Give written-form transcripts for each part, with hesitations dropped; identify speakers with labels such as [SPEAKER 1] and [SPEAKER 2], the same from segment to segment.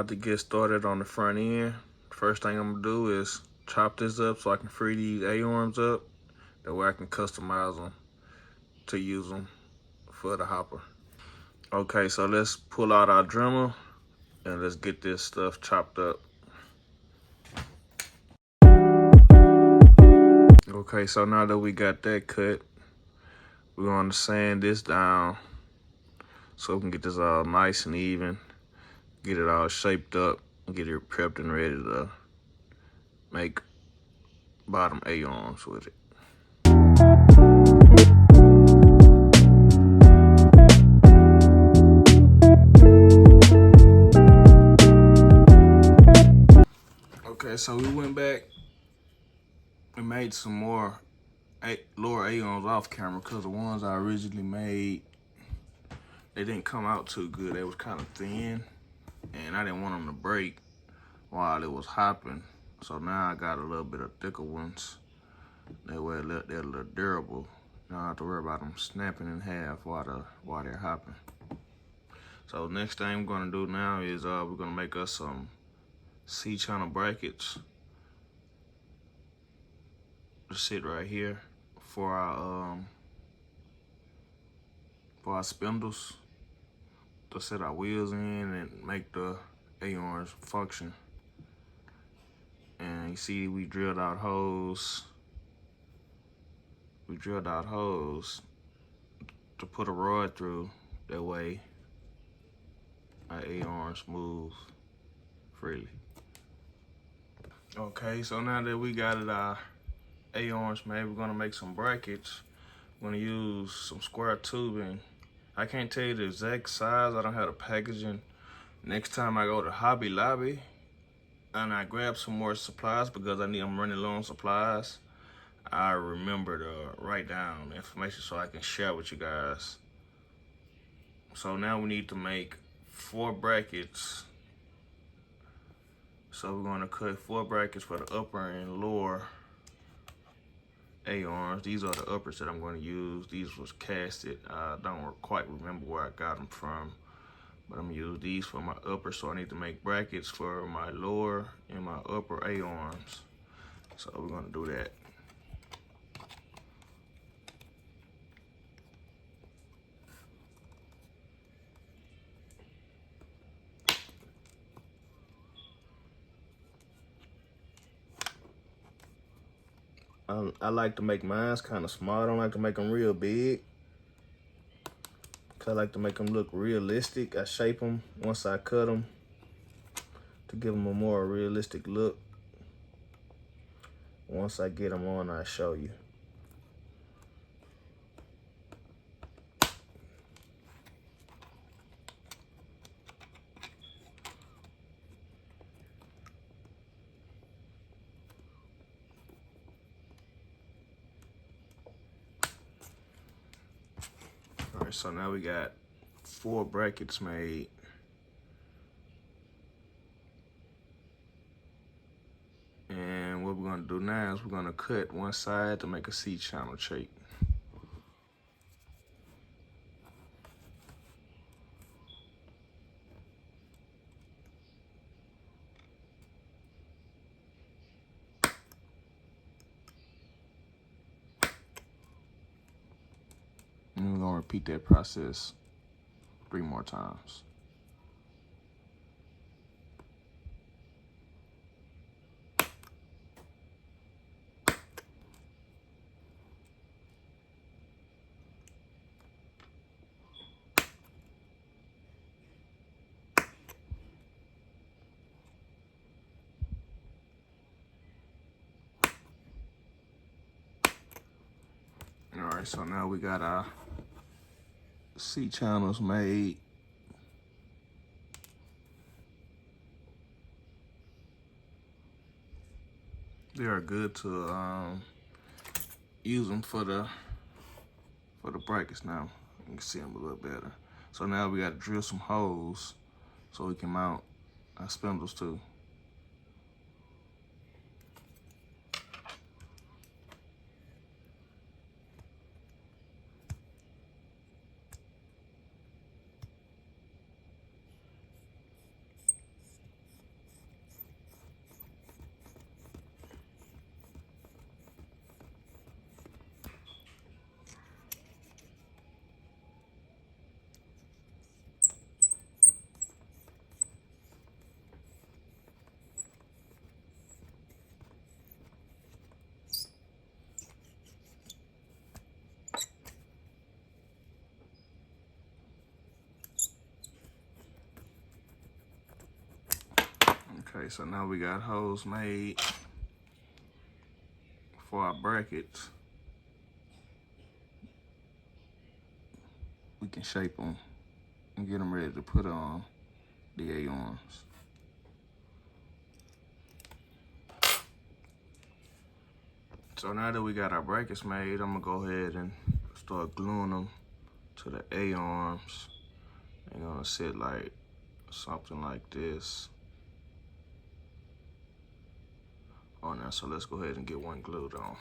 [SPEAKER 1] about to get started on the front end. First thing I'm gonna do is chop this up so I can free these A-arms up. That way I can customize them to use them for the hopper. Okay, so let's pull out our Dremel and let's get this stuff chopped up. Okay, so now that we got that cut, we're gonna sand this down so we can get this all nice and even, get it all shaped up, and get it prepped and ready to make bottom A-arms with it. Okay, so we went back and made some more lower A-arms off camera because the ones I originally made, they didn't come out too good. They was kind of thin and I didn't want them to break while it was hopping. So now I got a little bit of thicker ones. That way they're a little durable. You don't have to worry about them snapping in half while they're hopping. So next thing we're gonna do now is we're gonna make us some C-channel brackets to sit right here for our spindles to set our wheels in and make the A-arms function. And you see we drilled out holes. We drilled out holes to put a rod through. That way our A-arms move freely. Okay, so now that we got it our A-arms made, we're gonna make some brackets. We're gonna use some square tubing. I can't tell you the exact size. I don't have the packaging. Next time I go to Hobby Lobby and I grab some more supplies because I'm running low on supplies, I remember to write down the information so I can share with you guys. So now we need to make 4 brackets. So we're gonna cut 4 brackets for the upper and lower A-arms. These are the uppers that I'm gonna use. These was casted. I don't quite remember where I got them from, but I'm gonna use these for my upper. So I need to make brackets for my lower and my upper A-arms. So we're gonna do that. I like to make mine kind of small. I don't like to make them real big. I like to make them look realistic. I shape them once I cut them to give them a more realistic look. Once I get them on, I'll show you. All right, so now we got 4 brackets made. And what we're gonna do now is we're gonna cut one side to make a C-channel shape. And we're gonna repeat that process 3 more times. All right, so now we got our C-channels made. They are good to use them for the brackets now. You can see them a little better. So now we got to drill some holes so we can mount our spindles too. Okay, so now we got holes made for our brackets. We can shape them and get them ready to put on the A-arms. So now that we got our brackets made, I'm gonna go ahead and start gluing them to the A-arms. They're gonna sit like something like this on there. So let's go ahead and get one glued on.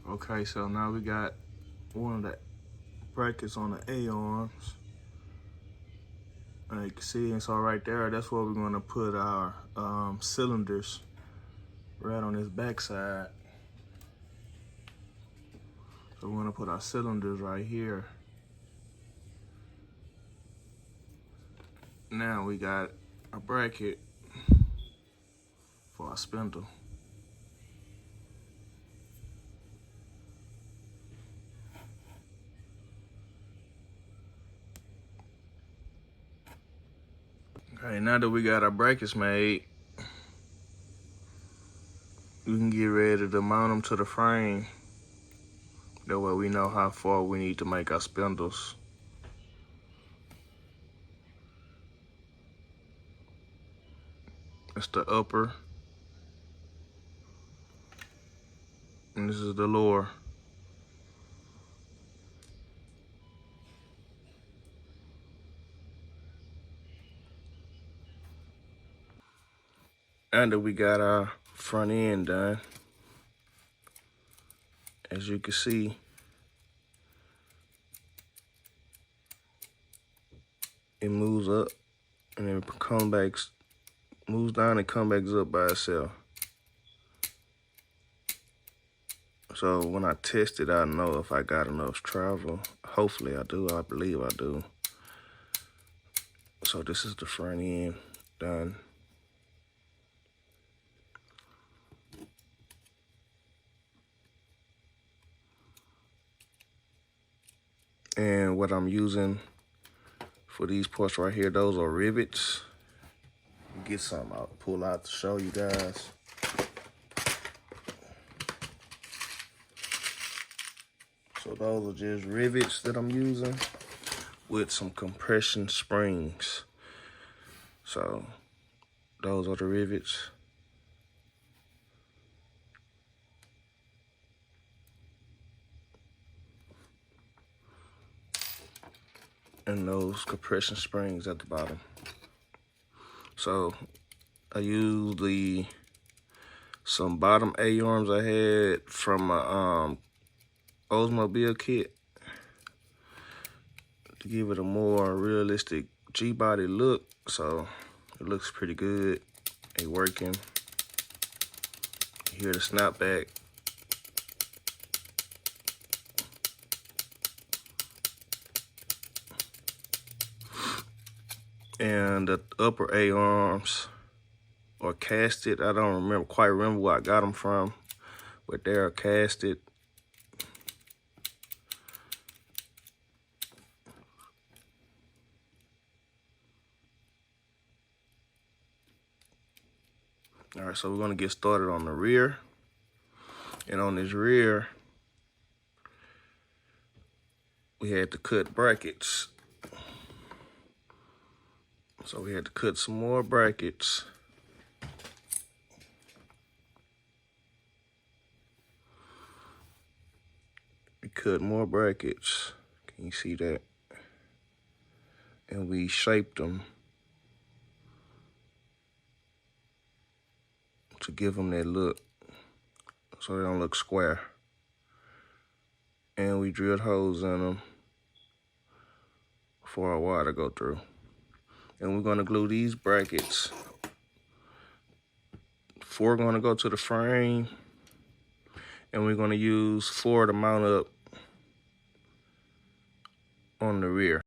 [SPEAKER 1] Okay, so now we got one of the brackets on the A-arms. And you can see, and so right there, that's where we're gonna put our cylinders, right on this backside. So we're gonna put our cylinders right here. Now we got a bracket for our spindle. Okay, now that we got our brackets made, we can get ready to mount them to the frame. That way we know how far we need to make our spindles. It's the upper, and this is the lower. And that we got our front end done. As you can see, it moves up and then moves down and comes back up by itself. So when I test it, I know if I got enough travel. Hopefully I do, I believe I do. So this is the front end done. And what I'm using for these parts right here, those are rivets. Get some out, pull out to show you guys. So those are just rivets that I'm using with some compression springs. So those are the rivets. And those compression springs at the bottom. So I used some bottom A-arms I had from my Oldsmobile kit to give it a more realistic G-body look. So it looks pretty good. They working. You hear the snapback. And the upper A-arms are casted. I don't quite remember where I got them from, but they're casted. All right, so we're gonna get started on the rear. And on this rear, we had to cut brackets. So we had to cut some more brackets. We cut more brackets. Can you see that? and we shaped them to give them that look so they don't look square. And we drilled holes in them for our wire to go through. And we're gonna glue these brackets. 4 gonna go to the frame, and we're gonna use 4 to mount up on the rear.